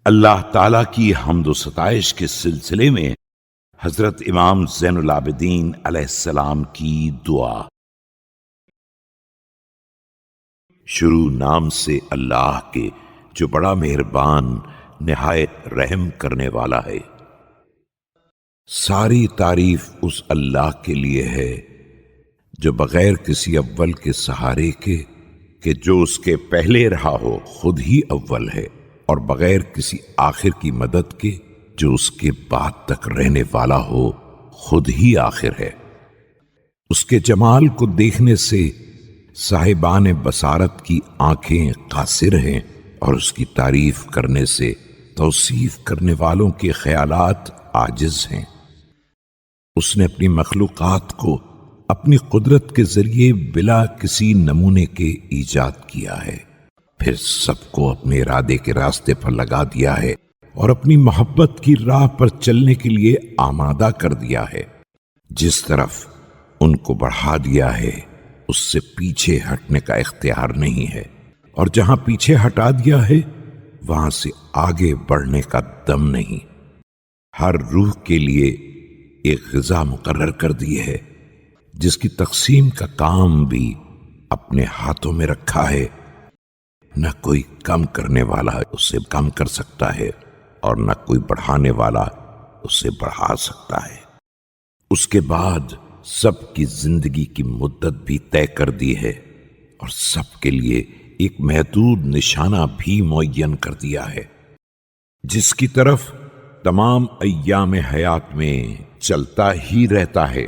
اللہ تعالیٰ کی حمد و ستائش کے سلسلے میں حضرت امام زین العابدین علیہ السلام کی دعا۔ شروع نام سے اللہ کے جو بڑا مہربان نہایت رحم کرنے والا ہے۔ ساری تعریف اس اللہ کے لیے ہے جو بغیر کسی اول کے سہارے کے کہ جو اس کے پہلے رہا ہو خود ہی اول ہے، اور بغیر کسی آخر کی مدد کے جو اس کے بعد تک رہنے والا ہو خود ہی آخر ہے۔ اس کے جمال کو دیکھنے سے صاحبان بصارت کی آنکھیں قاصر ہیں، اور اس کی تعریف کرنے سے توصیف کرنے والوں کے خیالات عاجز ہیں۔ اس نے اپنی مخلوقات کو اپنی قدرت کے ذریعے بلا کسی نمونے کے ایجاد کیا ہے، پھر سب کو اپنے ارادے کے راستے پر لگا دیا ہے اور اپنی محبت کی راہ پر چلنے کے لیے آمادہ کر دیا ہے۔ جس طرف ان کو بڑھا دیا ہے اس سے پیچھے ہٹنے کا اختیار نہیں ہے، اور جہاں پیچھے ہٹا دیا ہے وہاں سے آگے بڑھنے کا دم نہیں۔ ہر روح کے لیے ایک غذا مقرر کر دی ہے جس کی تقسیم کا کام بھی اپنے ہاتھوں میں رکھا ہے۔ نہ کوئی کم کرنے والا اسے کم کر سکتا ہے، اور نہ کوئی بڑھانے والا اسے بڑھا سکتا ہے۔ اس کے بعد سب کی زندگی کی مدت بھی طے کر دی ہے، اور سب کے لیے ایک محدود نشانہ بھی معین کر دیا ہے جس کی طرف تمام ایام حیات میں چلتا ہی رہتا ہے۔